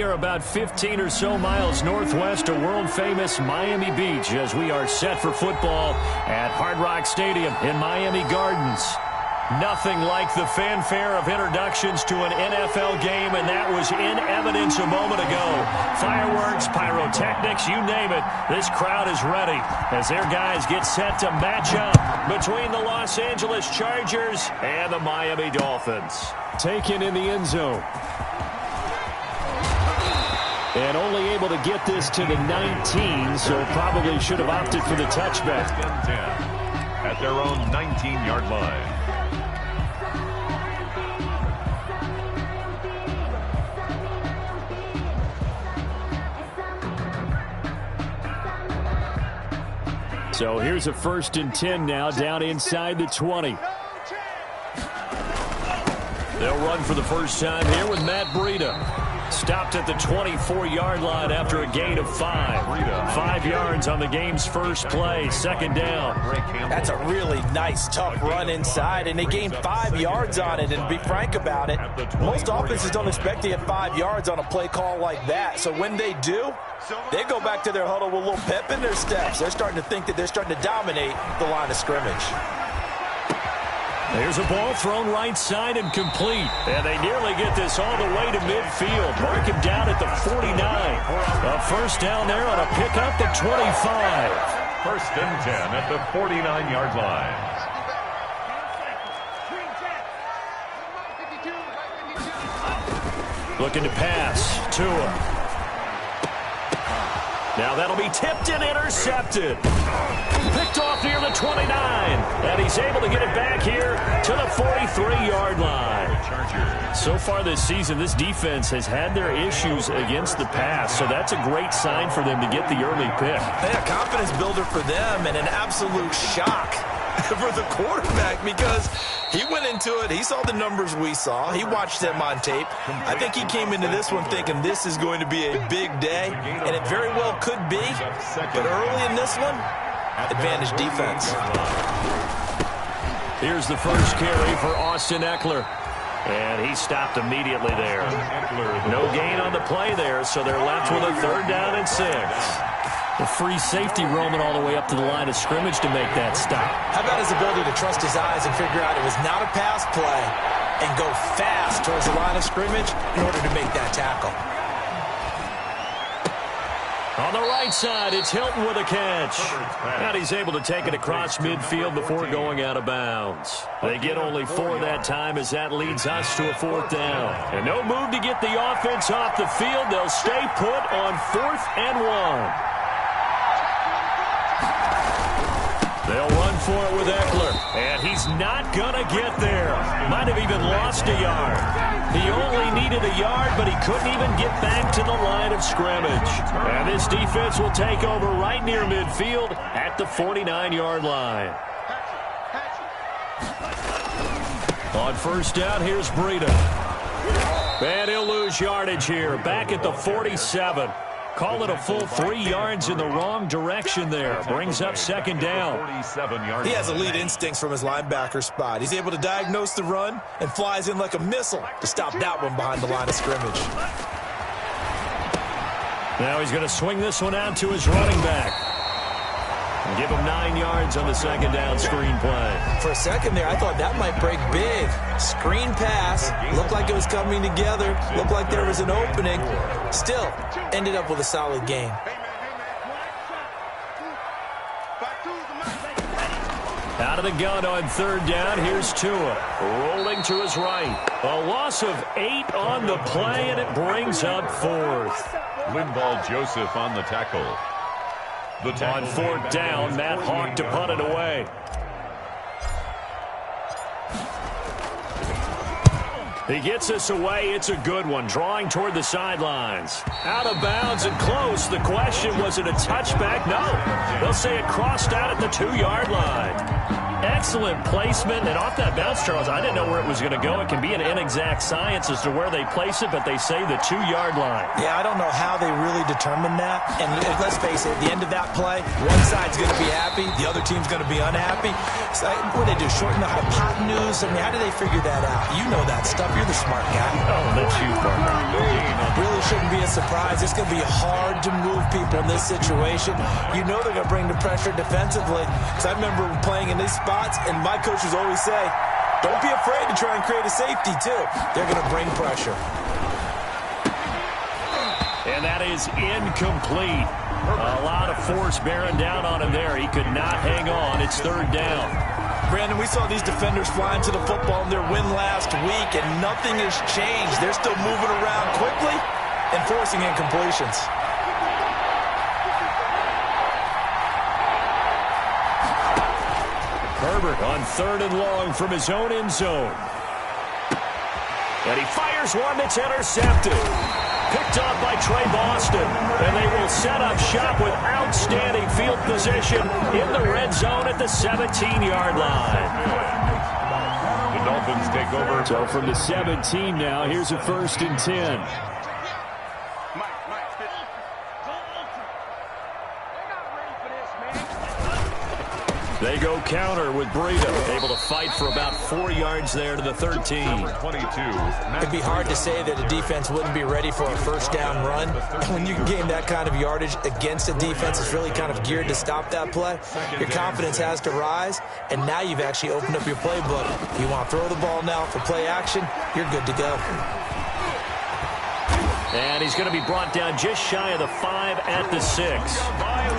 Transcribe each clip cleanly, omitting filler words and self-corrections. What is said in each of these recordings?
We are about 15 or so miles northwest of world-famous Miami Beach as we are set for football at Hard Rock Stadium in Miami Gardens. Nothing like the fanfare of introductions to an NFL game, and that was in evidence a moment ago. Fireworks, pyrotechnics, you name it. This crowd is ready as their guys get set to match up between the Los Angeles Chargers and the Miami Dolphins. Taken in the end zone. And only able to get this to the 19, so probably should have opted for the touchback. At their own 19-yard line. So here's a 1st and 10 now, down inside the 20. They'll run for the first time here with Matt Breida. Stopped at the 24-yard line after a gain of 5. 5 yards on the game's first play, 2nd down. That's a really nice, tough run inside, and they gained 5 yards on it. And to be frank about it, most offenses don't expect to get 5 yards on a play call like that. So when they do, they go back to their huddle with a little pep in their steps. They're starting to think that they're starting to dominate the line of scrimmage. There's a ball thrown right side and complete. And they nearly get this all the way to midfield. Mark him down at the 49. A first down there on a pickup at 25. 1st and 10 at the 49-yard line. Looking to pass. Tua. Now that'll be tipped and intercepted. Picked off near the 29. And he's able to get it back here to the 43-yard line. So far this season, this defense has had their issues against the pass. So that's a great sign for them to get the early pick. Yeah, confidence builder for them and an absolute shock for the quarterback because he went into it. He saw the numbers we saw. He watched them on tape. I think he came into this one thinking this is going to be a big day, and it very well could be. But early in this one, advantage defense. Here's the first carry for Austin Eckler. And he stopped immediately there. No gain on the play there, so they're left with a 3rd down and 6. The free safety roaming all the way up to the line of scrimmage to make that stop. How about his ability to trust his eyes and figure out it was not a pass play and go fast towards the line of scrimmage in order to make that tackle. On the right side, it's Hilton with a catch. And he's able to take it across midfield before going out of bounds. They get only 4 that time as that leads us to a 4th down. And no move to get the offense off the field. They'll stay put on 4th and 1. They'll run for it with Eckler, and he's not going to get there. Might have even lost a yard. He only needed a yard, but he couldn't even get back to the line of scrimmage. And this defense will take over right near midfield at the 49-yard line. On 1st down, here's Breida. And he'll lose yardage here, back at the 47. Call it a full 3 yards in the wrong direction there. Brings up 2nd down. He has elite instincts from his linebacker spot. He's able to diagnose the run and flies in like a missile to stop that one behind the line of scrimmage. Now he's going to swing this one out to his running back. And give him 9 yards on the 2nd down screen play. For a second there, I thought that might break big. Screen pass. Looked like it was coming together. Looked like there was an opening. Still, ended up with a solid gain. Out of the gun on 3rd down, here's Tua. Rolling to his right. A loss of 8 on the play, and it brings up 4th. Linval Joseph on the tackle. On 4th down, Matt Hawk to punt it away. He gets us away. It's a good one. Drawing toward the sidelines. Out of bounds and close. The question, was it a touchback? No. They'll say it crossed out at the 2-yard line. Excellent placement. And off that bounce, Charles, I didn't know where it was going to go. It can be an inexact science as to where they place it, but they say the 2-yard line. Yeah, I don't know how they really determined that. And let's face it, at the end of that play, one side's going to be happy, the other team's going to be unhappy. So what do they do, shorten the hypotenuse? I mean, how do they figure that out? You know that stuff. You're the smart guy. Oh, that's you, partner. Really shouldn't be a surprise. It's going to be hard to move people in this situation. You know they're going to bring the pressure defensively. Because I remember playing in these spots, and my coaches always say, don't be afraid to try and create a safety, too. They're going to bring pressure. And that is incomplete. A lot of force bearing down on him there. He could not hang on. It's third down. Brandon, we saw these defenders flying to the football in their win last week, and nothing has changed. They're still moving around quickly and forcing incompletions. Herbert on third and long from his own end zone. And he fires one that's intercepted. Picked off by Trey Boston. And they will set up shop with outstanding field position in the red zone at the 17-yard line. The Dolphins take over. So from the 17 now, here's a 1st and 10. They go counter with Breida, able to fight for about 4 yards there to the 13. 22. It'd be hard to say that a defense wouldn't be ready for a first down run. When you can gain that kind of yardage against a defense that's really kind of geared to stop that play, your confidence has to rise, and now you've actually opened up your playbook. If you want to throw the ball now for play action, you're good to go. And he's going to be brought down just shy of the 5 at the 6.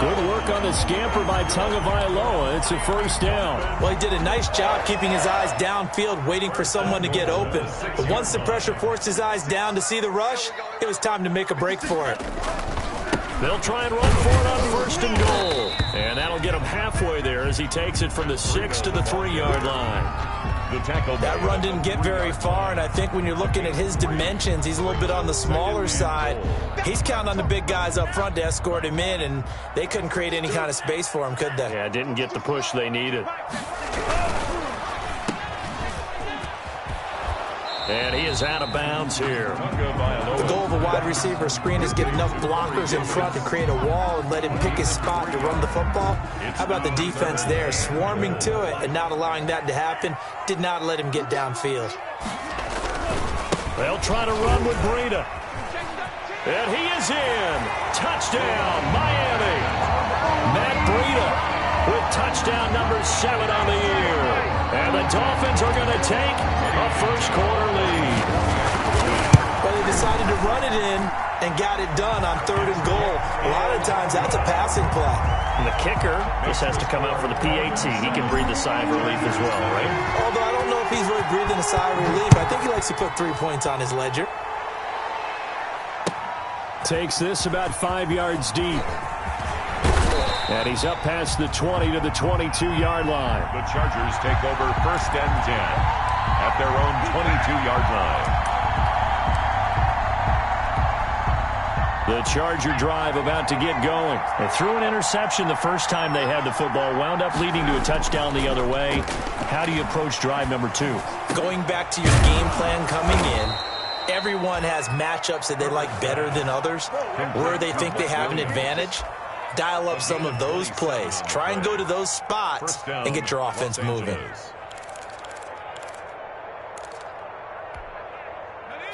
Good work on the scamper by Tagovailoa. It's a first down. Well, he did a nice job keeping his eyes downfield, waiting for someone to get open. But once the pressure forced his eyes down to see the rush, it was time to make a break for it. They'll try and run for it on 1st and goal. And that'll get him halfway there as he takes it from the 6 to the 3-yard line. That run didn't get very far, and I think when you're looking at his dimensions, he's a little bit on the smaller side. He's counting on the big guys up front to escort him in, and they couldn't create any kind of space for him, could they? Yeah, didn't get the push they needed. And he is out of bounds here. The goal of a wide receiver screen is get enough blockers in front to create a wall and let him pick his spot to run the football. How about the defense there, swarming to it and not allowing that to happen? Did not let him get downfield. They'll try to run with Breida. And he is in. Touchdown, Miami. Matt Breida with touchdown number 7 on the year. And the Dolphins are going to take a first-quarter lead. Well, they decided to run it in and got it done on 3rd and goal. A lot of times, that's a passing play. And the kicker just has to come out for the PAT. He can breathe a sigh of relief as well, right? Although I don't know if he's really breathing a sigh of relief. I think he likes to put 3 points on his ledger. Takes this about 5 yards deep. And he's up past the 20 to the 22-yard line. The Chargers take over 1st and 10 at their own 22-yard line. The Charger drive about to get going. They threw an interception the first time they had the football, wound up leading to a touchdown the other way. How do you approach drive number 2? Going back to your game plan coming in, everyone has matchups that they like better than others, where they think they have an advantage. Dial up some of those plays. Try and go to those spots and get your offense moving.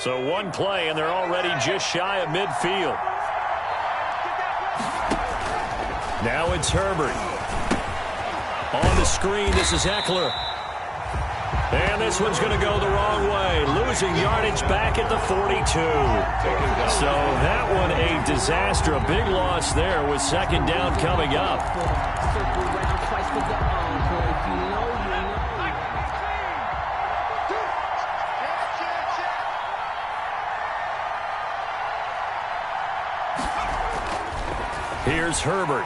So one play, and they're already just shy of midfield. Now it's Herbert. On the screen, this is Eckler. And this one's going to go the wrong way. Losing yardage back at the 42. So that one a disaster. A big loss there with 2nd down coming up. Here's Herbert.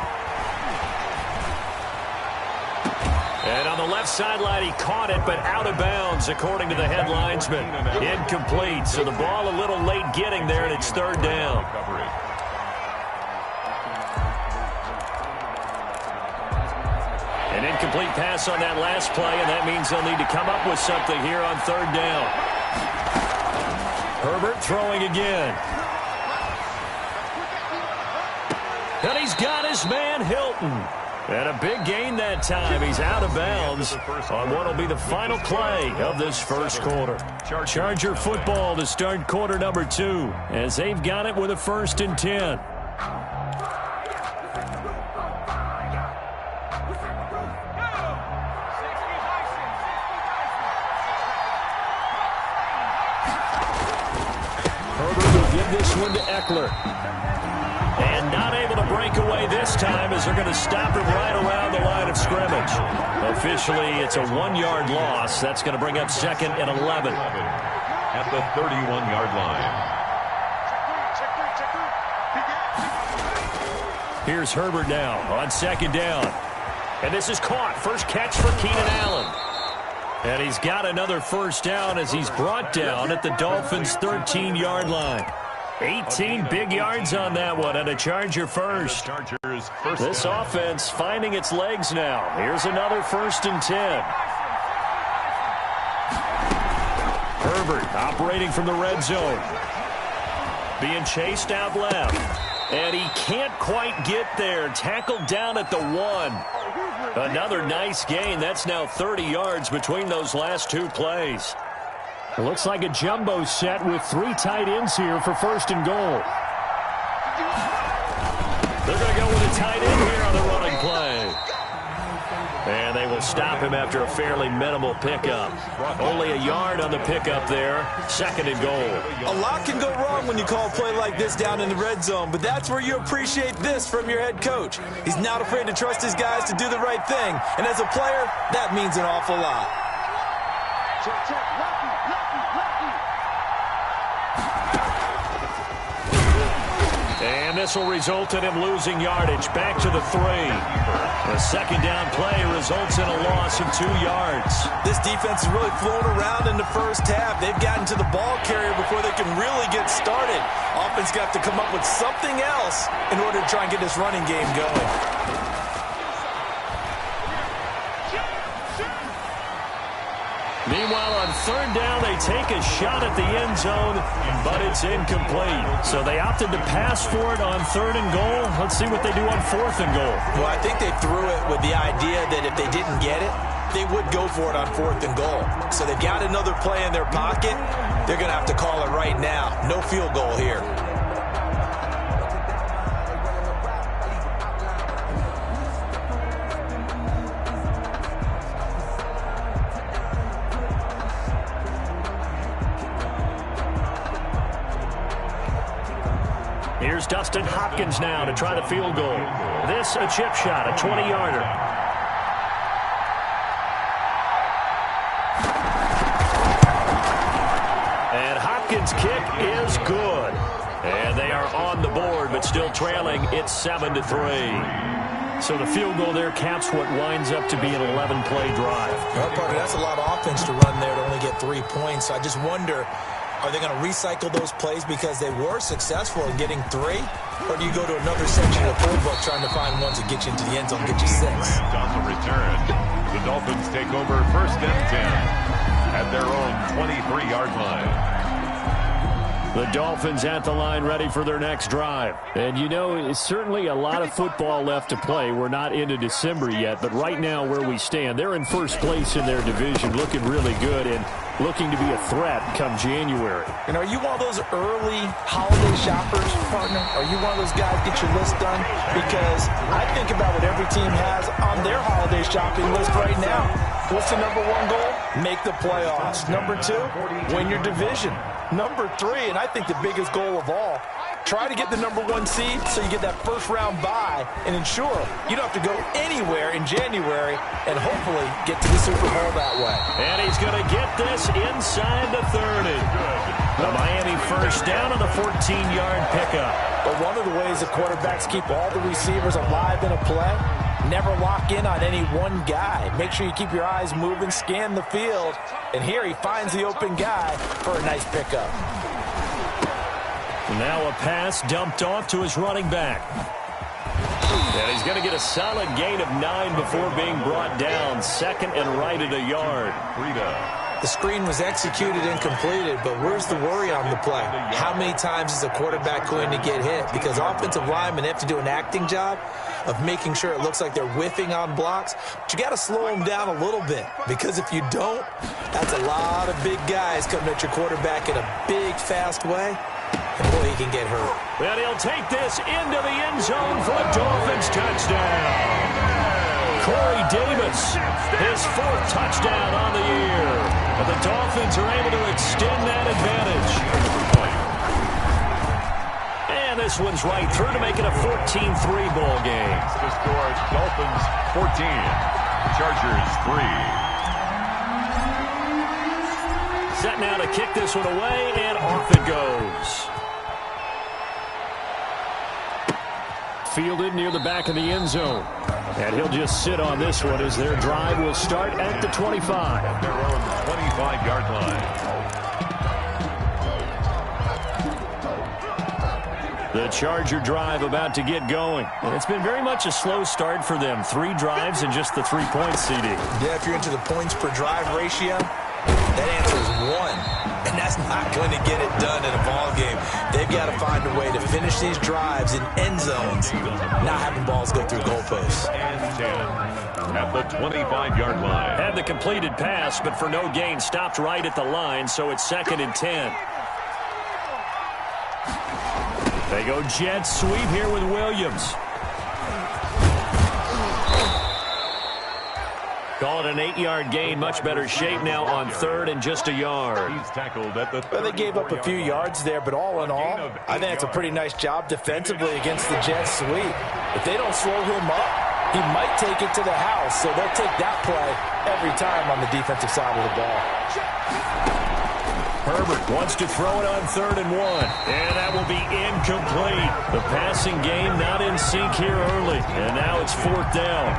And on the left sideline, he caught it, but out of bounds, according to the head linesman. Incomplete, so the ball a little late getting there, and it's 3rd down. An incomplete pass on that last play, and that means they'll need to come up with something here on 3rd down. Herbert throwing again. And he's got his man, Hilton. And a big gain that time. He's out of bounds on what will be the final play of this first quarter. Charger football to start quarter number 2 as they've got it with a 1st and 10. Herbert will give this one to Eckler. And not able to break away this time as they're going to stop him right around the line of scrimmage. Officially, it's a 1-yard loss. That's going to bring up 2nd and 11. At the 31-yard line. Here's Herbert now on 2nd down. And this is caught. First catch for Keenan Allen. And he's got another 1st down as he's brought down at the Dolphins' 13-yard line. 18 big yards on that one, and a Charger first. This offense finding its legs now. Here's another 1st and 10. Herbert operating from the red zone. Being chased out left. And he can't quite get there. Tackled down at the 1. Another nice gain. That's now 30 yards between those last 2 plays. It looks like a jumbo set with 3 tight ends here for 1st and goal. They're going to go with a tight end here on the running play. And they will stop him after a fairly minimal pickup. Only a yard on the pickup there. 2nd and goal. A lot can go wrong when you call a play like this down in the red zone, but that's where you appreciate this from your head coach. He's not afraid to trust his guys to do the right thing. And as a player, that means an awful lot. And this will result in him losing yardage. Back to the 3. The 2nd down play results in a loss of 2 yards. This defense is really flown around in the first half. They've gotten to the ball carrier before they can really get started. Offense got to come up with something else in order to try and get this running game going. Meanwhile, on 3rd down, they take a shot at the end zone, but it's incomplete. So they opted to pass for it on 3rd and goal. Let's see what they do on 4th and goal. Well, I think they threw it with the idea that if they didn't get it, they would go for it on 4th and goal. So they've got another play in their pocket. They're going to have to call it right now. No field goal here. Here's Dustin Hopkins now to try the field goal. This a chip shot, a 20-yarder. And Hopkins' kick is good. And they are on the board, but still trailing. It's 7-3. So the field goal there caps what winds up to be an 11-play drive. Well, partner, that's a lot of offense to run there to only get 3 points. So I just wonder, are they going to recycle those plays because they were successful in getting 3? Or do you go to another section of the playbook trying to find ones that get you into the end zone, get you 6? On the return, the Dolphins take over 1st and 10 at their own 23-yard line. The Dolphins at the line ready for their next drive. And, you know, it's certainly a lot of football left to play. We're not into December yet, but right now where we stand, they're in 1st place in their division, looking really good and looking to be a threat come January. And are you one of those early holiday shoppers, partner? Are you one of those guys get your list done? Because I think about what every team has on their holiday shopping list right now. What's the number 1 goal? Make the playoffs. Number 2, win your division. Number 3, and I think the biggest goal of all, try to get the number 1 seed so you get that first-round bye and ensure you don't have to go anywhere in January and hopefully get to the Super Bowl that way. And he's going to get this inside the 30. The Miami 1st down on the 14-yard pickup. But one of the ways the quarterbacks keep all the receivers alive in a play, never lock in on any one guy. Make sure you keep your eyes moving, scan the field. And here he finds the open guy for a nice pickup. Now a pass dumped off to his running back. And he's going to get a solid gain of 9 before being brought down. 2nd and right at a yard. The screen was executed and completed, but where's the worry on the play? How many times is a quarterback going to get hit? Because offensive linemen have to do an acting job of making sure it looks like they're whiffing on blocks. But you got to slow them down a little bit, because if you don't, that's a lot of big guys coming at your quarterback in a big, fast way. And boy, he can get hurt. Well, he'll take this into the end zone for a Dolphins touchdown. Corey Davis, his 4th touchdown on the year. But the Dolphins are able to extend that advantage. And this one's right through to make it a 14-3 ball game. The score is Dolphins 14, Chargers 3. Set now to kick this one away, and off it goes. Fielded near the back of the end zone. And he'll just sit on this one as their drive will start at the 25. At their own 25-yard line. The Charger drive about to get going. And it's been very much a slow start for them. 3 drives and just the 3 points, CD. Yeah, if you're into the points per drive ratio, that answer is 1. And that's not going to get it done in a ball game. They've got to find a way to finish these drives in end zones, not having balls go through goalposts. And 10 at the 25-yard line. Had the completed pass, but for no gain, stopped right at the line, so it's 2nd and 10. They go jet sweep here with Williams. Call it an 8-yard gain. Much better shape now on 3rd and just a yard. He's tackled at the 30. Well, they gave up a few yards there, but all in all, I think it's a pretty nice job defensively against the jet sweep. If they don't slow him up, he might take it to the house, so they'll take that play every time on the defensive side of the ball. Herbert wants to throw it on 3rd and 1. And that will be incomplete. The passing game not in sync here early. And now it's 4th down.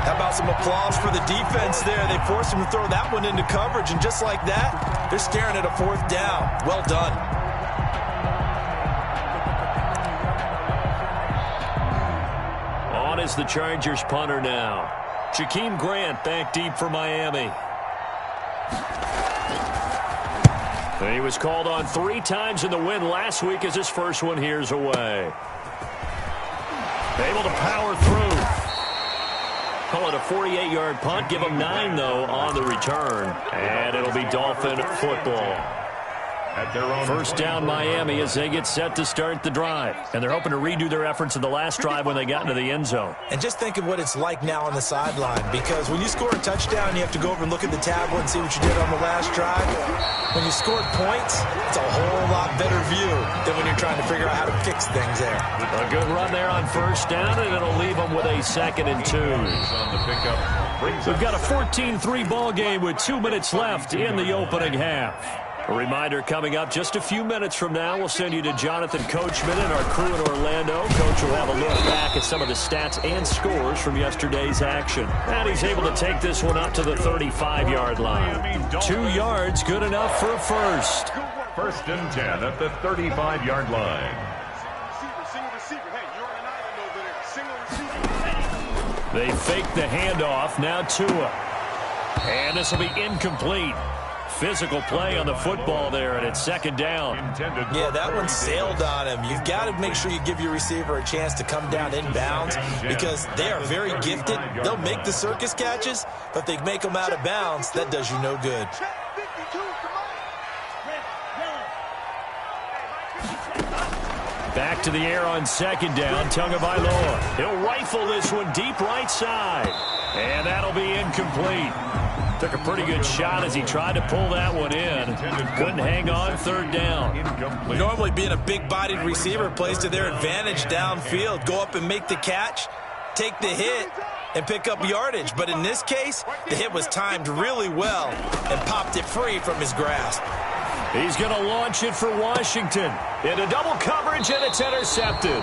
How about some applause for the defense there? They forced him to throw that one into coverage, and just like that, they're staring at a 4th down. Well done. On is the Chargers punter now. Jakeem Grant back deep for Miami. He was called on 3 times in the win last week as his first one here's away. Able to power through. Call it a 48-yard punt. Give him 9, though, on the return. And it'll be Dolphin football. At their own 1st down Miami as they get set to start the drive. And they're hoping to redo their efforts in the last drive when they got into the end zone. And just think of what it's like now on the sideline, because when you score a touchdown, you have to go over and look at the tablet and see what you did on the last drive. When you scored points, it's a whole lot better view than when you're trying to figure out how to fix things there. A good run there on 1st down, and it'll leave them with a 2nd and 2. on the pickup. We've got a 14-3 ball game with 2 minutes left in the opening half. A reminder coming up just a few minutes from now. We'll send you to Jonathan Coachman and our crew in Orlando. Coach will have a look back at some of the stats and scores from yesterday's action. And he's able to take this one up to the 35-yard line. 2 yards, good enough for a first. 1st and 10 at the 35-yard line. They fake the handoff. Now Tua. And this will be incomplete. Physical play on the football there, and it's 2nd down. Yeah, that one sailed on him. You've got to make sure you give your receiver a chance to come down inbounds, because they are very gifted. They'll make the circus catches, but if they make them out of bounds, that does you no good. Back to the air on 2nd down. Tagovailoa. He'll rifle this one deep right side. And that'll be incomplete. Took a pretty good shot as he tried to pull that one in. Couldn't hang on 3rd down. Normally being a big-bodied receiver plays to their advantage downfield. Go up and make the catch, take the hit, and pick up yardage. But in this case, the hit was timed really well and popped it free from his grasp. He's going to launch it for Washington. Into double coverage, and it's intercepted.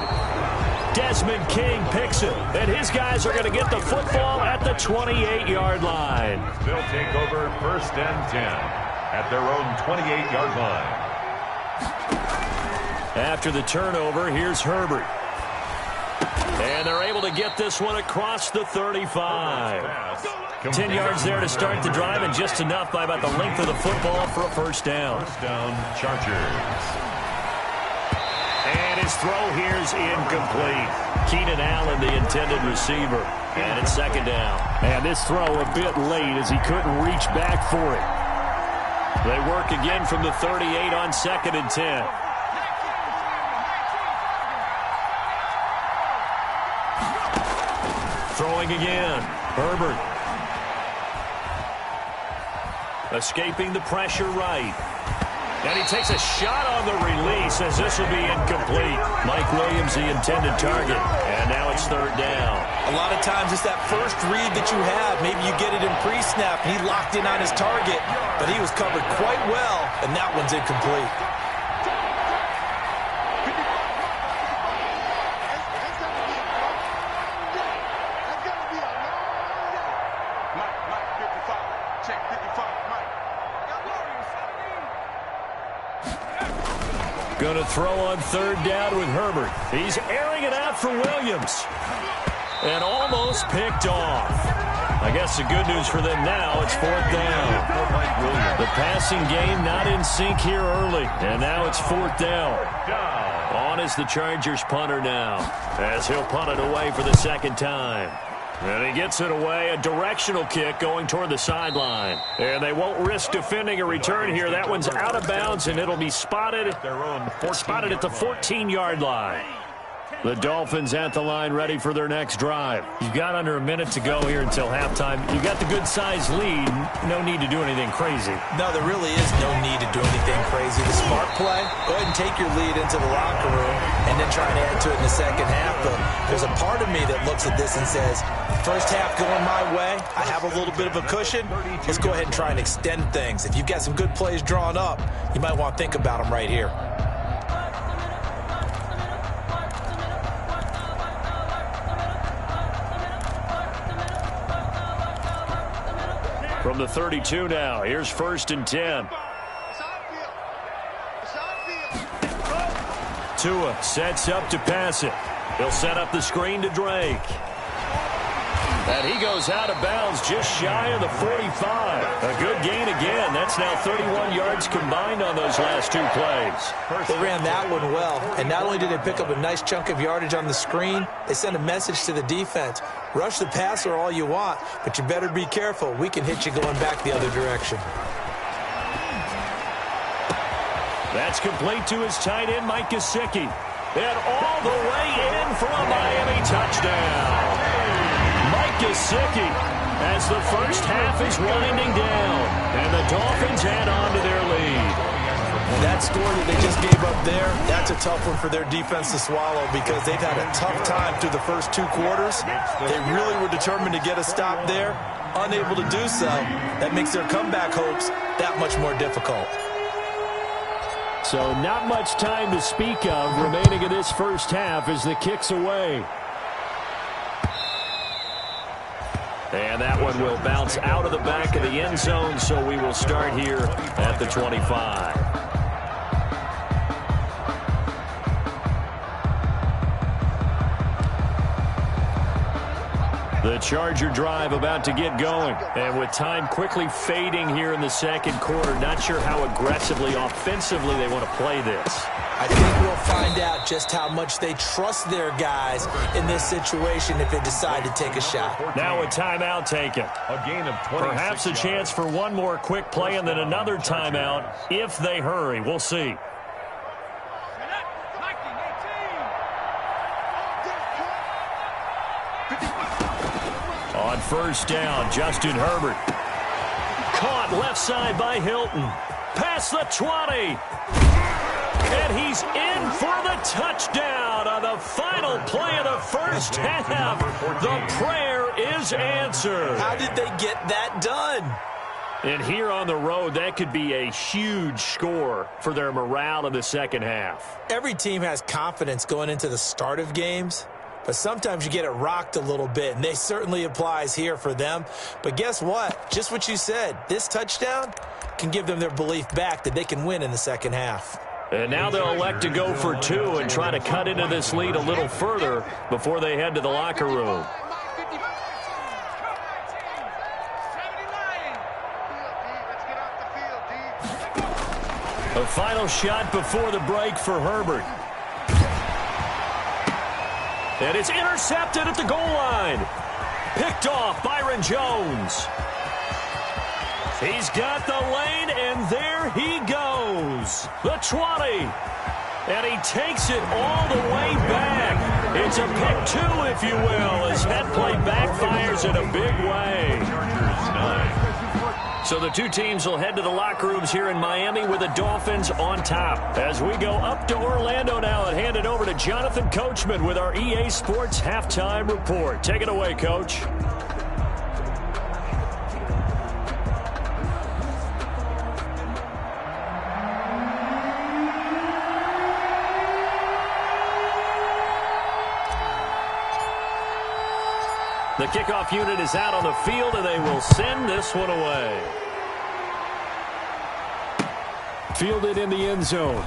Desmond King picks it, and his guys are going to get the football at the 28-yard line. They'll take over 1st and 10 at their own 28-yard line. After the turnover, here's Herbert. And they're able to get this one across the 35. 10 yards there to start the drive, and just enough by about the length of the football for a first down. First down, Chargers. And his throw here's incomplete. Keenan Allen, the intended receiver. And it's second down. And this throw a bit late as he couldn't reach back for it. They work again from the 38 on 2nd and 10. Throwing again. Herbert. Escaping the pressure right. And he takes a shot on the release as this will be incomplete. Mike Williams, the intended target. And now it's third down. A lot of times it's that first read that you have. Maybe you get it in pre-snap, and he locked in on his target, but he was covered quite well, and that one's incomplete. Going to throw on third down with Herbert. He's airing it out for Williams. And almost picked off. I guess the good news for them now, it's fourth down. The passing game not in sync here early. And now it's fourth down. On is the Chargers punter now, as he'll punt it away for the second time. And he gets it away, a directional kick going toward the sideline. And they won't risk defending a return here. That one's out of bounds, and it'll be spotted at the 14-yard line. The Dolphins at the line, ready for their next drive. You've got under a minute to go here until halftime. You've got the good-sized lead. No need to do anything crazy. No, there really is no need to do anything crazy. The smart play, go ahead and take your lead into the locker room and then try and add to it in the second half. But there's a part of me that looks at this and says, first half going my way, I have a little bit of a cushion. Let's go ahead and try and extend things. If you've got some good plays drawn up, you might want to think about them right here. From the 32 now, here's 1st and 10. Tua sets up to pass it. He'll set up the screen to Drake. And he goes out of bounds just shy of the 45. A good gain again. That's now 31 yards combined on those last two plays. They ran that one well. And not only did they pick up a nice chunk of yardage on the screen, they sent a message to the defense. Rush the passer all you want, but you better be careful. We can hit you going back the other direction. That's complete to his tight end, Mike Gesicki. And all the way in for a Miami touchdown. Mike Gesicki, as the first half is winding down, and the Dolphins add on to their lead. That score that they just gave up there, that's a tough one for their defense to swallow because they've had a tough time through the first two quarters. They really were determined to get a stop there, unable to do so. That makes their comeback hopes that much more difficult. So not much time to speak of remaining in this first half as the kick's away. And that one will bounce out of the back of the end zone, so we will start here at the 25. The Charger drive about to get going. And with time quickly fading here in the second quarter, not sure how aggressively, offensively they want to play this. I think we'll find out just how much they trust their guys in this situation if they decide to take a shot. Now a timeout taken. A gain of 26 Perhaps a chance for one more quick play and then another timeout if they hurry. We'll see. On first down, Justin Herbert. Caught left side by Hilton. Past the 20. And he's in for the touchdown on the final play of the first half. The prayer is answered. How did they get that done? And here on the road, that could be a huge score for their morale in the second half. Every team has confidence going into the start of games, but sometimes you get it rocked a little bit, and they certainly applies here for them. But guess what? Just what you said. This touchdown can give them their belief back that they can win in the second half. And now they'll elect to go for two and try to cut into this lead a little further before they head to the locker room. A final shot before the break for Herbert. And it's intercepted at the goal line. Picked off Byron Jones. He's got the lane, and there he goes. The 20. And he takes it all the way back. It's a pick two, if you will, as that play backfires in a big way. So the two teams will head to the locker rooms here in Miami with the Dolphins on top. As we go up to Orlando now and hand it over to Jonathan Coachman with our EA Sports Halftime Report. Take it away, Coach. The kickoff unit is out on the field, and they will send this one away. Fielded in the end zone.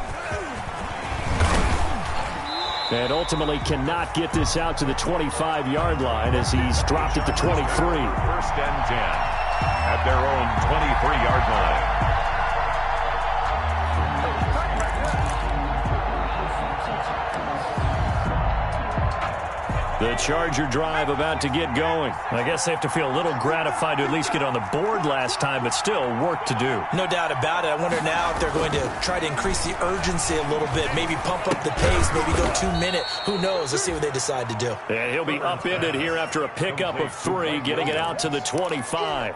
And ultimately cannot get this out to the 25-yard line as he's dropped at the 23. First and 10 at their own 23-yard line. The Charger drive about to get going. I guess they have to feel a little gratified to at least get on the board last time, but still work to do. No doubt about it. I wonder now if they're going to try to increase the urgency a little bit, maybe pump up the pace, maybe go 2 minute. Who knows? Let's see what they decide to do. And he'll be upended here after a pickup of 3, getting it out to the 25.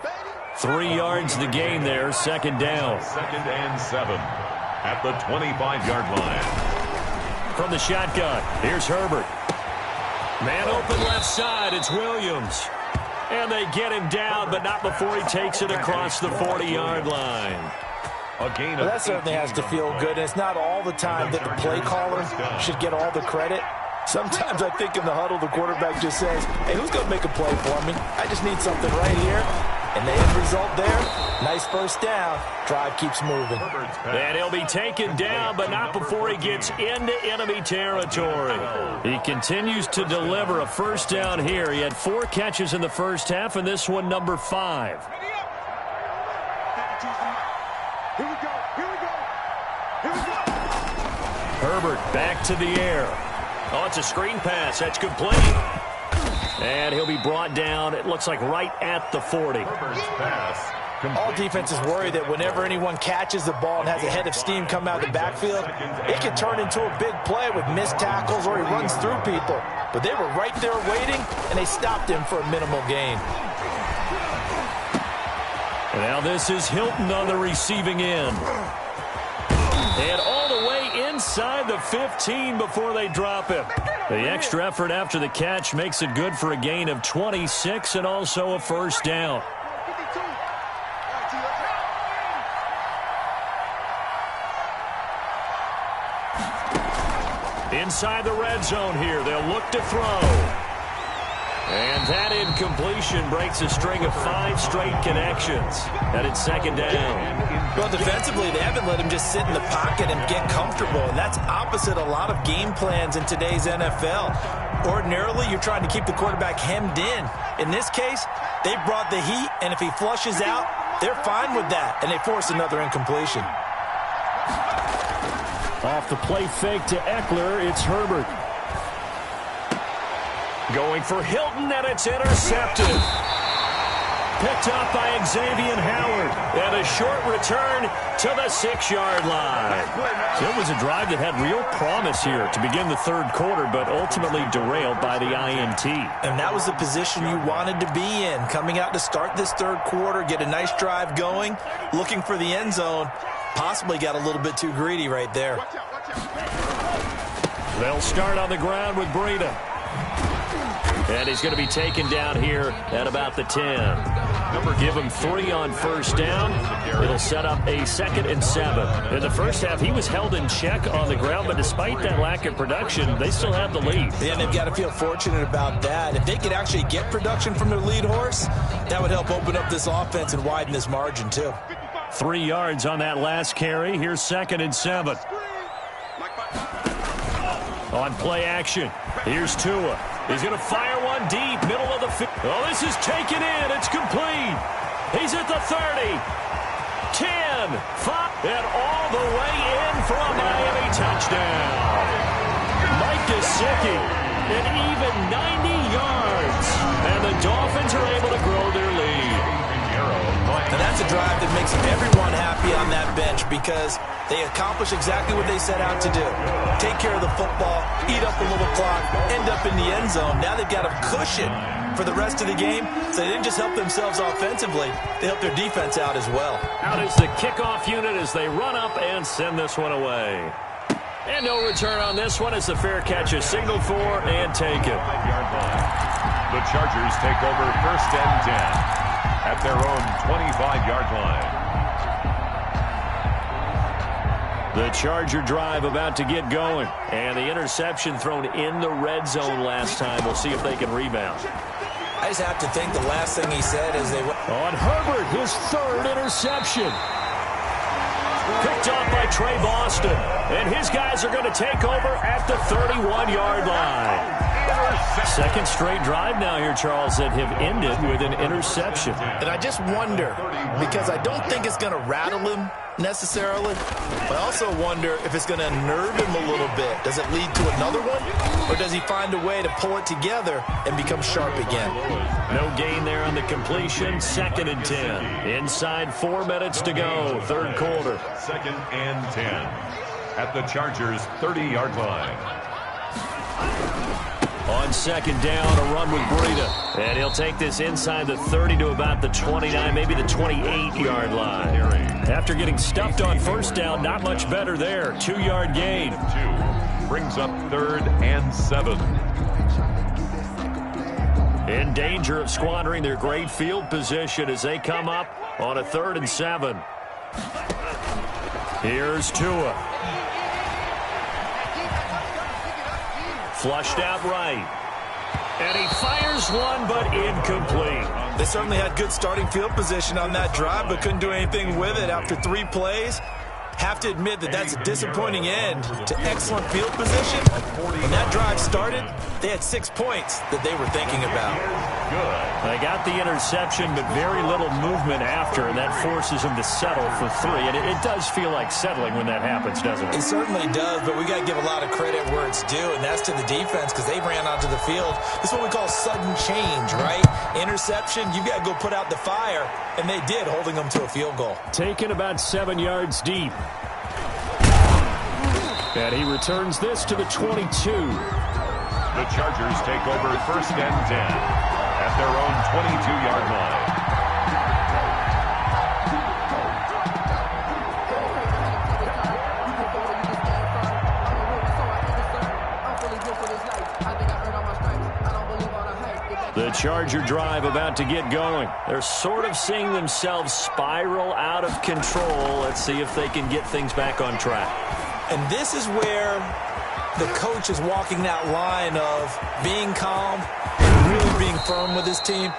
3 yards the gain there, second down. Second and 7 at the 25-yard line. From the shotgun, here's Herbert. Man open left side, it's Williams. And they get him down, but not before he takes it across the 40-yard line. Well, that certainly has to feel good, and it's not all the time that the play caller should get all the credit. Sometimes I think in the huddle, the quarterback just says, hey, who's going to make a play for me? I just need something right here. And the end result there, nice first down. Drive keeps moving. And he'll be taken down, but not before he gets into enemy territory. He continues to deliver a first down here. He had 4 catches in the first half, and this one number 5. Herbert back to the air. Oh, it's a screen pass. That's complete. And he'll be brought down, it looks like right at the 40. All defenses worry that whenever anyone catches the ball and has a head of steam come out of the backfield, it can turn into a big play with missed tackles or he runs through people. But they were right there waiting, and they stopped him for a minimal gain. Now this is Hilton on the receiving end. And all the way inside the 15 before they drop him. The extra effort after the catch makes it good for a gain of 26 and also a first down. Inside the red zone here, they'll look to throw. And that incompletion breaks a string of 5 straight connections. And it's second down. Well, defensively, they haven't let him just sit in the pocket and get comfortable. And that's opposite a lot of game plans in today's NFL. Ordinarily, you're trying to keep the quarterback hemmed in. In this case, they brought the heat, and if he flushes out, they're fine with that. And they force another incompletion. Off the play fake to Eckler, it's Herbert. Going for Hilton, and it's intercepted. Picked up by Xavier Howard. And a short return to the 6-yard line. So it was a drive that had real promise here to begin the third quarter, but ultimately derailed by the INT. And that was the position you wanted to be in. Coming out to start this third quarter, get a nice drive going, looking for the end zone. Possibly got a little bit too greedy right there. They'll start on the ground with Breida. And he's going to be taken down here at about the 10. Give him 3 on first down. It'll set up a 2nd and 7. In the first half, he was held in check on the ground, but despite that lack of production, they still have the lead. And they've got to feel fortunate about that. If they could actually get production from their lead horse, that would help open up this offense and widen this margin, too. 3 yards on that last carry. Here's 2nd and 7. On play action, here's Tua. He's going to fire one deep, middle of the field. Oh, this is taken in. It's complete. He's at the 30, 10, And all the way in for a Miami touchdown. Mike Gesicki, an even 90 yards. And the Dolphins are able to grow their lead. And that's a drive that makes everyone happy on that bench because they accomplish exactly what they set out to do. Take care of the football, eat up a little clock, end up in the end zone. Now they've got a cushion for the rest of the game. So they didn't just help themselves offensively, they helped their defense out as well. Out is the kickoff unit as they run up and send this one away. And no return on this one as the fair catch is signaled for and taken. The Chargers take over 1st and 10 at their own 25-yard line. The Charger drive about to get going. And the interception thrown in the red zone last time. We'll see if they can rebound. I just have to think the last thing he said is they went on Herbert, his 3rd interception. Picked off by Trey Boston. And his guys are going to take over at the 31-yard line. Second straight drive now here, Charles, that have ended with an interception. And I just wonder, because I don't think it's going to rattle him necessarily, but I also wonder if it's going to unnerve him a little bit. Does it lead to another one, or does he find a way to pull it together and become sharp again? No gain there on the completion. 2nd and 10. Inside 4 minutes to go, 3rd quarter. 2nd and 10 at the Chargers' 30-yard line. On 2nd down, a run with Breida. And he'll take this inside the 30 to about the 29, maybe the 28-yard line. After getting stuffed on 1st down, not much better there. 2-yard gain. 2 brings up 3rd and 7. In danger of squandering their great field position as they come up on a 3rd and 7. Here's Tua. Flushed out right. And he fires one, but incomplete. They certainly had good starting field position on that drive, but couldn't do anything with it after 3 plays. Have to admit that that's a disappointing end to excellent field position. When that drive started, they had 6 points that they were thinking about. They got the interception, but very little movement after, and that forces them to settle for 3. And it does feel like settling when that happens, doesn't it? It certainly does, but we got to give a lot of credit where it's due, and that's to the defense because they ran onto the field. This is what we call sudden change, right? Interception, you've got to go put out the fire, and they did, holding them to a field goal. Taken about 7 yards deep. And he returns this to the 22. The Chargers take over 1st and 10 at their own 22-yard line. The Charger drive about to get going. They're sort of seeing themselves spiral out of control. Let's see if they can get things back on track. And this is where the coach is walking that line of being calm and really being firm with his team.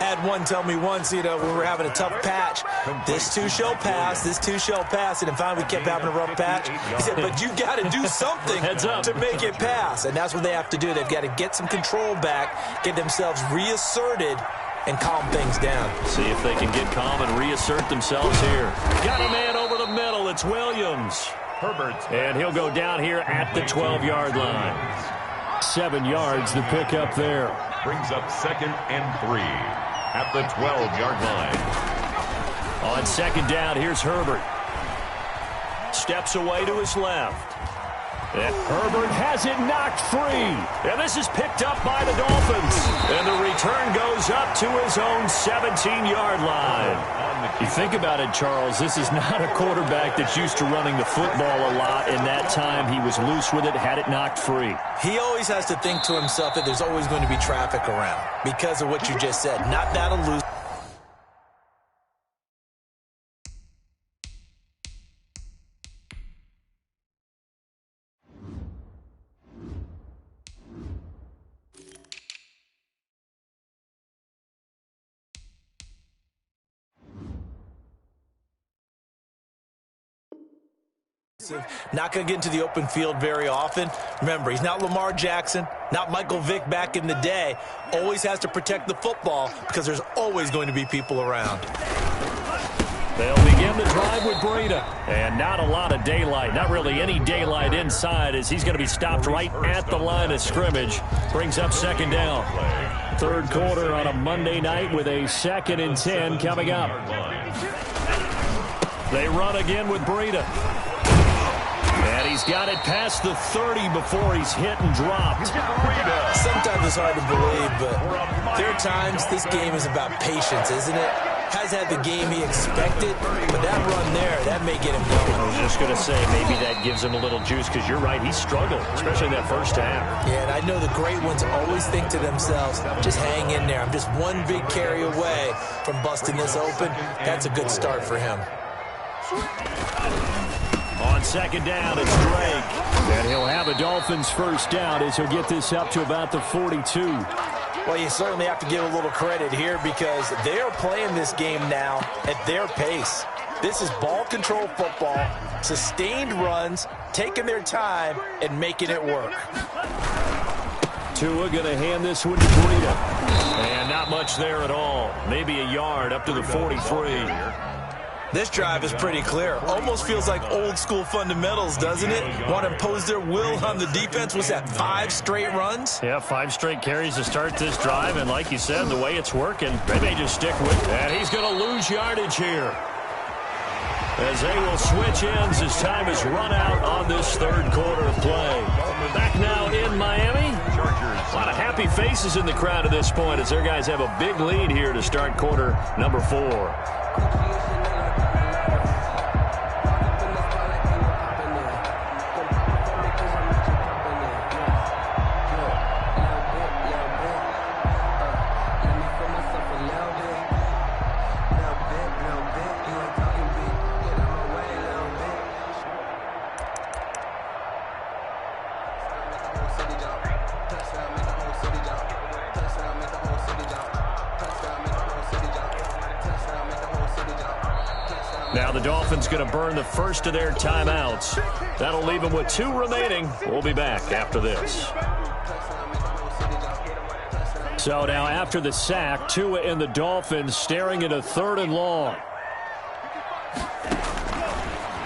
I had one tell me once, when we were having a tough patch, this too shall pass, this too shall pass. And finally we kept having a rough patch. He said, but you got to do something to make it pass. And that's what they have to do. They've got to get some control back, get themselves reasserted, and calm things down. See if they can get calm and reassert themselves here. Got a man over the middle. It's Williams. Herbert. And he'll go down here at the 12-yard line. 7 yards, the pickup there. Brings up 2nd and 3 at the 12-yard line. On 2nd down, here's Herbert. Steps away to his left. And Herbert has it knocked free. And this is picked up by the Dolphins. And the return goes up to his own 17-yard line. You think about it, Charles, this is not a quarterback that's used to running the football a lot. In that time, he was loose with it, had it knocked free. He always has to think to himself that there's always going to be traffic around because of what you just said. Not that elusive. Not going to get into the open field very often. Remember, he's not Lamar Jackson, not Michael Vick back in the day. Always has to protect the football because there's always going to be people around. They'll begin the drive with Breida. And not a lot of daylight, not really any daylight inside, as he's going to be stopped right at the line of scrimmage. Brings up second down. Third quarter on a Monday night with a 2nd and 10 coming up. They run again with Breida. And he's got it past the 30 before he's hit and dropped. Sometimes it's hard to believe, but there are times this game is about patience, isn't it? Has had the game he expected, but that run there, that may get him going. I was just going to say, maybe that gives him a little juice, because you're right, he struggled, especially in that first half. Yeah, and I know the great ones always think to themselves, just hang in there. I'm just one big carry away from busting this open. That's a good start for him. On second down, it's Drake. And he'll have a Dolphins first down as he'll get this up to about the 42. Well, you certainly have to give a little credit here, because they are playing this game now at their pace. This is ball control football, sustained runs, taking their time, and making it work. Tua going to hand this one to Breida. And not much there at all. Maybe a yard up to the 43. This drive is pretty clear. Almost feels like old school fundamentals, doesn't it? Want to impose their will on the defense. Was that 5 straight runs? Yeah, 5 straight carries to start this drive. And like you said, the way it's working, they may just stick with it. And he's going to lose yardage here, as they will switch ends as time is run out on this third quarter of play. Back now in Miami. A lot of happy faces in the crowd at this point, as their guys have a big lead here to start quarter number 4. Now the Dolphins going to burn the first of their timeouts. That'll leave them with 2 remaining. We'll be back after this. So now after the sack, Tua and the Dolphins staring at a 3rd and long.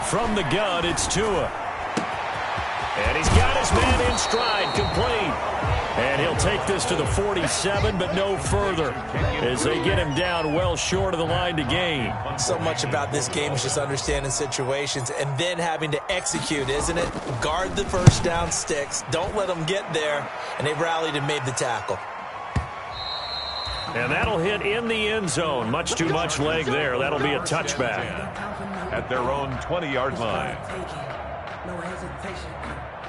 From the gun, it's Tua. And he's got his man in stride, complete. And he'll take this to the 47, but no further, as they get him down well short of the line to gain. So much about this game is just understanding situations and then having to execute, isn't it? Guard the first down sticks. Don't let them get there. And they rallied and made the tackle. And that'll hit in the end zone. Much too much leg there. That'll be a touchback. At their own 20-yard line. No hesitation.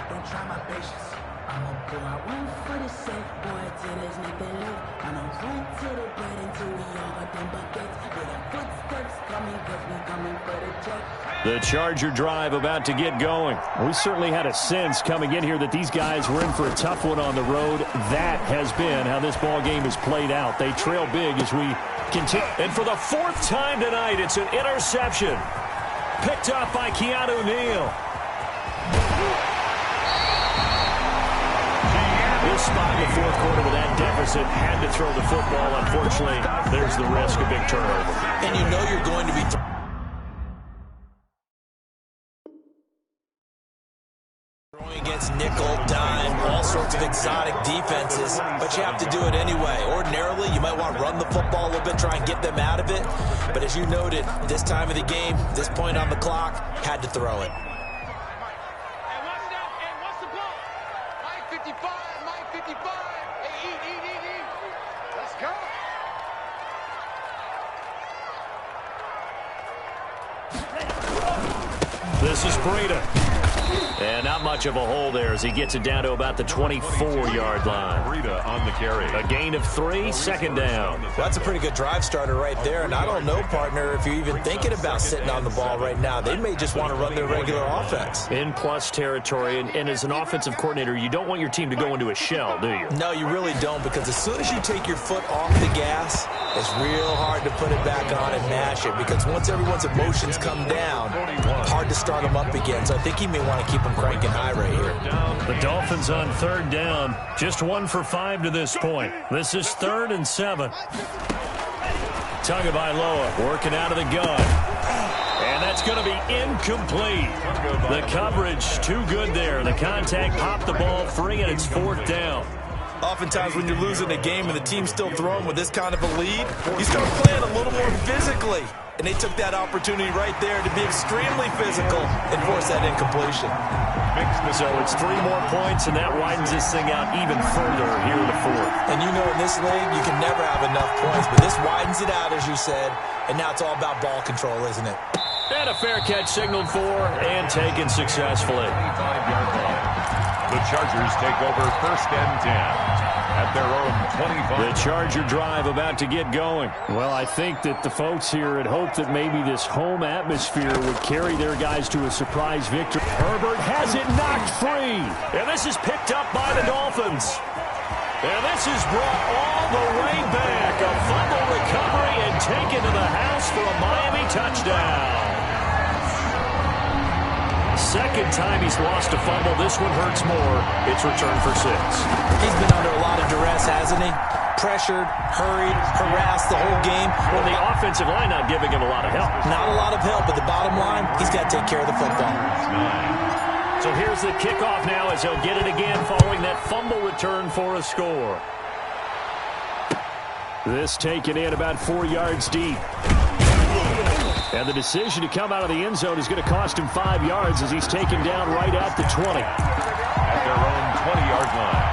Don't try my patience. I'm gonna pull out one for the safe boy till there's nothing left. I'm gonna run to the bread until we all got them buckets. With our footsteps coming, cause we coming for the check. The Charger drive about to get going. We certainly had a sense coming in here that these guys were in for a tough one on the road. That has been how this ball game has played out. They trail big as we continue. And for the 4th time tonight, it's an interception. Picked up by Keanu Neal. This spot in the 4th quarter with that deficit, had to throw the football. Unfortunately, there's the risk of big turnover. And you know you're going to be throwing against nickel, dime, all sorts of exotic defenses, but you have to do it anyway. Ordinarily, you might want to run the football a little bit, try and get them out of it. But as you noted, this time of the game, this point on the clock, had to throw it. This is Breida. And not much of a hole there as he gets it down to about the 24-yard line. Breida on the carry. A gain of 3, 2nd down. Well, that's a pretty good drive starter right there. And I don't know, partner, if you're even thinking about sitting on the ball right now. They may just want to run their regular offense. In plus territory. And as an offensive coordinator, you don't want your team to go into a shell, do you? No, you really don't, because as soon as you take your foot off the gas, it's real hard to put it back on and mash it, because once everyone's emotions come down, hard to start them up again. So I think he may want to keep them cranking high right here. The Dolphins on 3rd down, just 1 for 5 to this point. This is 3rd and 7. Tagovailoa working out of the gun. And that's going to be incomplete. The coverage too good there. The contact popped the ball free, and it's 4th down. Oftentimes when you're losing a game and the team's still throwing with this kind of a lead, you start playing a little more physically. And they took that opportunity right there to be extremely physical and force that incompletion. So it's 3 more points, and that widens this thing out even further here in the 4th. And you know in this league, you can never have enough points, but this widens it out, as you said, and now it's all about ball control, isn't it? And a fair catch signaled for and taken successfully. The Chargers take over 1st and 10 at their own 25. The Charger drive about to get going. Well, I think that the folks here had hoped that maybe this home atmosphere would carry their guys to a surprise victory. Herbert has it knocked free. And this is picked up by the Dolphins. And this is brought all the way back. A fumble recovery and taken to the house for a Miami touchdown. Second time he's lost a fumble. This one hurts more. It's returned for 6. He's been under a lot of duress, hasn't he? Pressured, hurried, harassed the whole game. Well, the offensive line not giving him a lot of help. Not a lot of help, but the bottom line, he's got to take care of the football. So here's the kickoff now as he'll get it again following that fumble return for a score. This taken in about 4 yards deep. And the decision to come out of the end zone is going to cost him 5 yards as he's taken down right at the 20. At their own 20-yard line.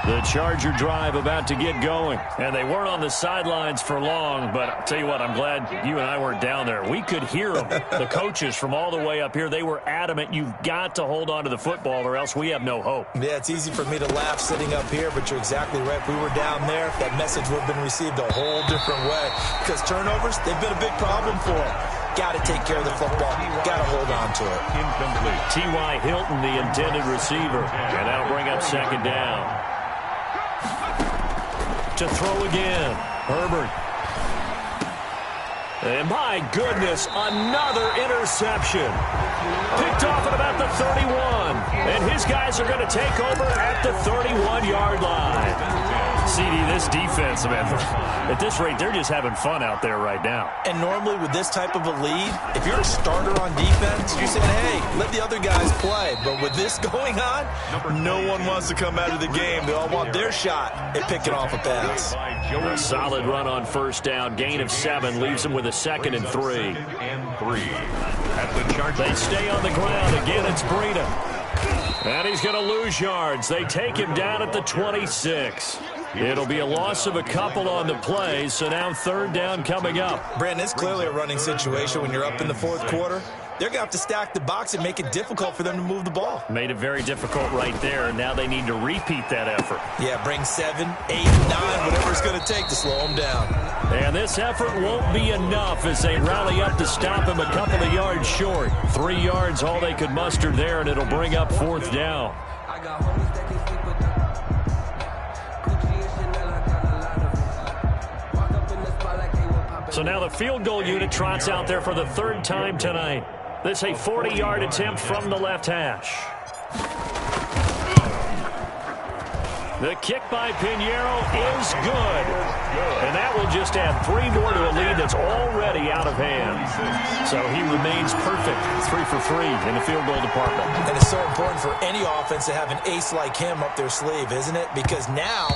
The Charger drive about to get going. And they weren't on the sidelines for long, but I'll tell you what, I'm glad you and I weren't down there. We could hear them. The coaches from all the way up here, they were adamant, you've got to hold on to the football or else we have no hope. Yeah, it's easy for me to laugh sitting up here, but you're exactly right. If we were down there, that message would have been received a whole different way. Because turnovers, they've been a big problem for them. Got to take care of the football. Got to hold on to it. Incomplete. T.Y. Hilton, the intended receiver. And that'll bring up 2nd down. To throw again. Herbert. And my goodness, another interception. Picked off at about the 31. And his guys are going to take over at the 31-yard line. CD, this defense, man, at this rate, they're just having fun out there right now. And normally with this type of a lead, if you're a starter on defense, you're saying, hey, let the other guys play. But with this going on, no one wants to come out of the game. They all want their shot at picking off a pass. A solid run on 1st down. Gain of 7 leaves them with a 2nd and 3. At the Chargers. They stay on the ground. Again, it's Breida. And he's going to lose yards. They take him down at the 26. It'll be a loss of a couple on the play, so now 3rd down coming up. Brandon, it's clearly a running situation when you're up in the 4th quarter. They're going to have to stack the box and make it difficult for them to move the ball. Made it very difficult right there, and now they need to repeat that effort. Yeah, bring 7, 8, 9, whatever it's going to take to slow them down. And this effort won't be enough as they rally up to stop him a couple of yards short. 3 yards, all they could muster there, and it'll bring up 4th down. So now the field goal unit trots out there for the 3rd time tonight. This a 40-yard attempt from the left hash. The kick by Pinheiro is good. And that will just add 3 more to a lead that's already out of hand. So he remains perfect, 3 for 3 in the field goal department. And it's so important for any offense to have an ace like him up their sleeve, isn't it? Because now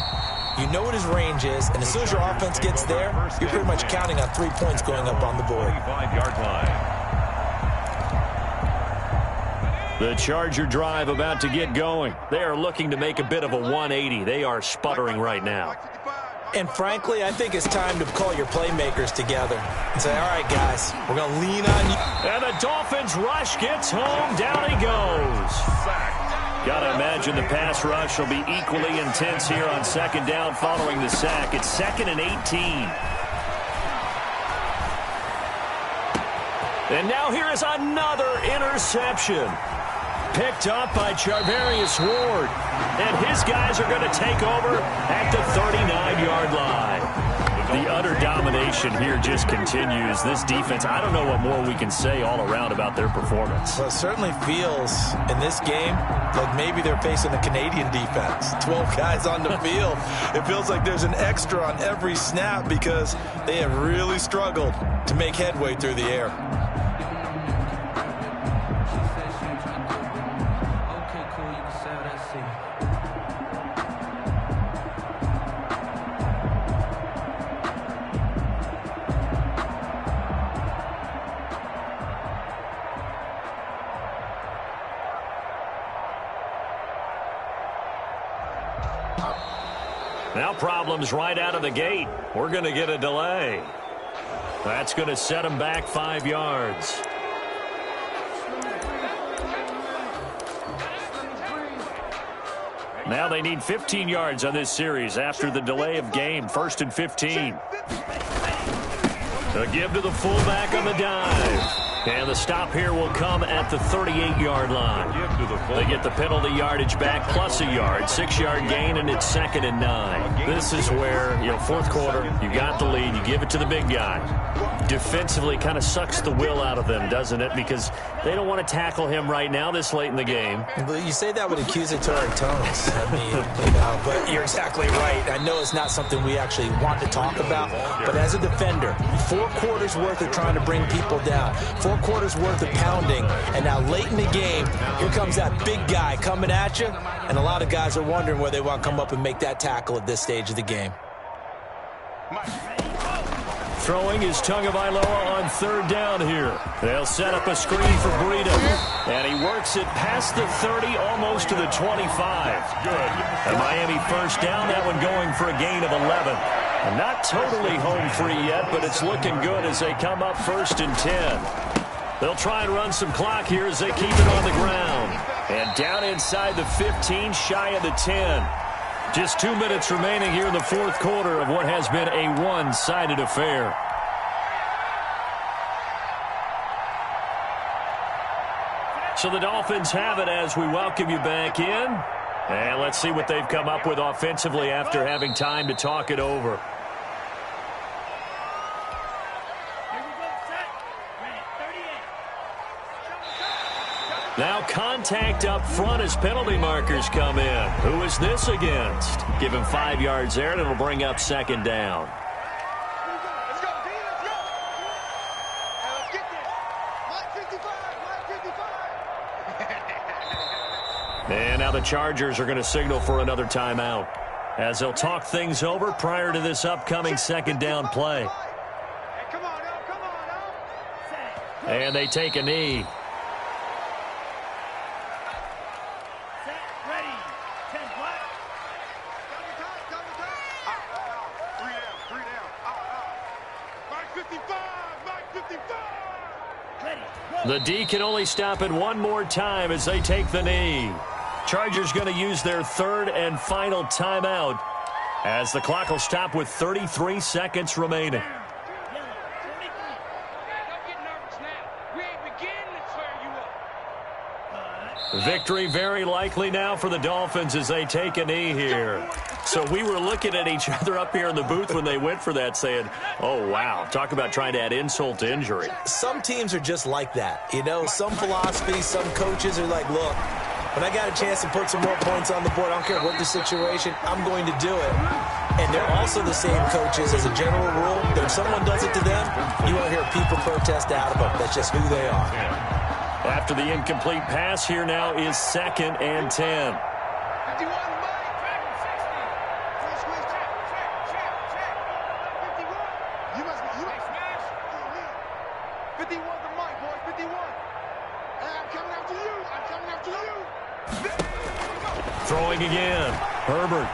you know what his range is, and as soon as your offense gets there, you're pretty much counting on 3 points going up on the board. 25-yard line. The Charger drive about to get going. They are looking to make a bit of a 180. They are sputtering right now. And frankly, I think it's time to call your playmakers together and say, all right, guys, we're going to lean on you. And the Dolphins rush gets home. Down he goes. Got to imagine the pass rush will be equally intense here on 2nd down following the sack. It's 2nd and 18. And now here is another interception. Picked up by Charvarius Ward. And his guys are going to take over at the 39-yard line. The utter domination domination here just continues. This defense, I don't know what more we can say all around about their performance. Well, it certainly feels in this game like maybe they're facing a Canadian defense. 12 guys on the field. It feels like there's an extra on every snap because they have really struggled to make headway through the air. Now problems right out of the gate. We're going to get a delay. That's going to set them back 5 yards. Now they need 15 yards on this series after the delay of game. 1st and 15. A give to the fullback on the dive. And the stop here will come at the 38-yard line. They get the penalty yardage back plus a yard. 6-yard gain, and it's 2nd and 9. This is where, fourth quarter, you got the lead. You give it to the big guy. Defensively kind of sucks the will out of them, doesn't it? Because they don't want to tackle him right now this late in the game. But you say that with accusatory tones. I mean, but you're exactly right. I know it's not something we actually want to talk about, but as a defender, 4 quarters worth of trying to bring people down, 4 quarters worth of pounding, and now late in the game, here comes that big guy coming at you, and a lot of guys are wondering where they want to come up and make that tackle at this stage of the game. Throwing is Tagovailoa on 3rd down here. They'll set up a screen for Breida. And he works it past the 30, almost to the 25. Good. A Miami 1st down, that one going for a gain of 11. And not totally home free yet, but it's looking good as they come up 1st and 10. They'll try and run some clock here as they keep it on the ground. And down inside the 15, shy of the 10. Just 2 minutes remaining here in the 4th quarter of what has been a one-sided affair. So the Dolphins have it as we welcome you back in. And let's see what they've come up with offensively after having time to talk it over. Now contact up front as penalty markers come in. Who is this against? Give him 5 yards there, and it'll bring up 2nd down. Let's go, D, let's go. Let's get this. Mike 55. And now the Chargers are going to signal for another timeout as they'll talk things over prior to this upcoming 2nd down play. Come on, And they take a knee. The D can only stop it one more time as they take the knee. Chargers going to use their 3rd and final timeout as the clock will stop with 33 seconds remaining. Victory very likely now for the Dolphins as they take a knee here. So we were looking at each other up here in the booth when they went for that saying, oh, wow, talk about trying to add insult to injury. Some teams are just like that. Some philosophies, some coaches are like, look, when I got a chance to put some more points on the board, I don't care what the situation, I'm going to do it. And they're also the same coaches as a general rule that if someone does it to them, you won't hear people protest out of them. That's just who they are. After the incomplete pass, here now is 2nd and 10. Throwing again. Herbert.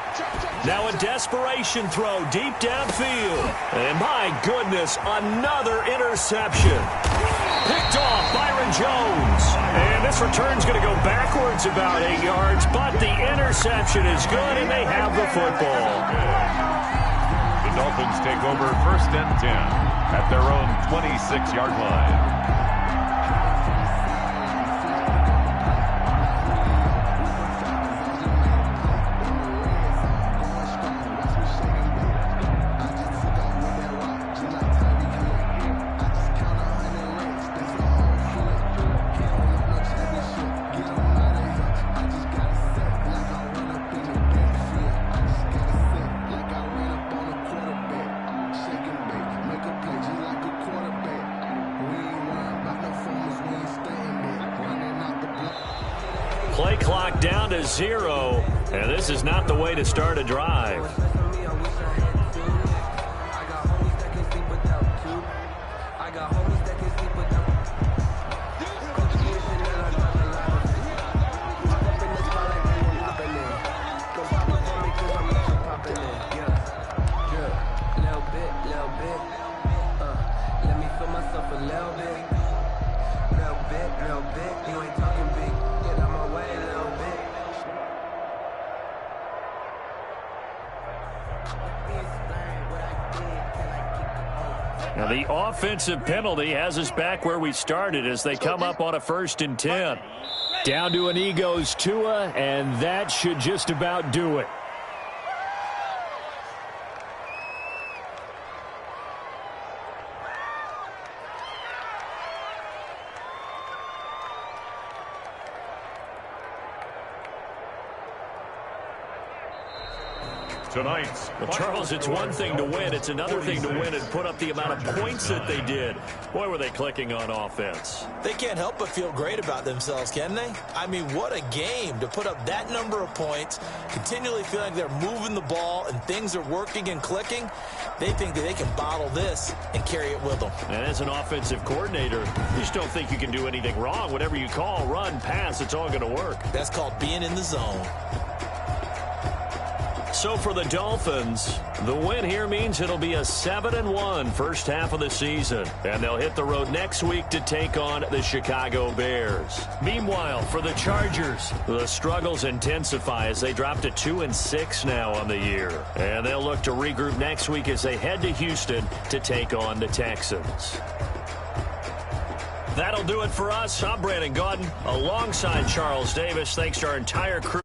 Now a desperation throw deep downfield. And my goodness, another interception. Picked off Byron Jones. And this return's going to go backwards about 8 yards, but the interception is good, and they have the football. The Dolphins take over 1st and 10 at their own 26-yard line. Play clock down to 0, and this is not the way to start a drive. Now the offensive penalty has us back where we started as they come up on a 1st and 10. Down to an E goes Tua, and that should just about do it. Tonight's Well, Charles, it's one thing to win. It's another thing to win and put up the amount of points that they did. Boy, were they clicking on offense. They can't help but feel great about themselves, can they? I mean, what a game to put up that number of points, continually feeling like they're moving the ball and things are working and clicking. They think that they can bottle this and carry it with them. And as an offensive coordinator, you just don't think you can do anything wrong. Whatever you call, run, pass, it's all going to work. That's called being in the zone. So for the Dolphins, the win here means it'll be a 7-1 first half of the season. And they'll hit the road next week to take on the Chicago Bears. Meanwhile, for the Chargers, the struggles intensify as they drop to 2-6 now on the year. And they'll look to regroup next week as they head to Houston to take on the Texans. That'll do it for us. I'm Brandon Gaudin alongside Charles Davis. Thanks to our entire crew.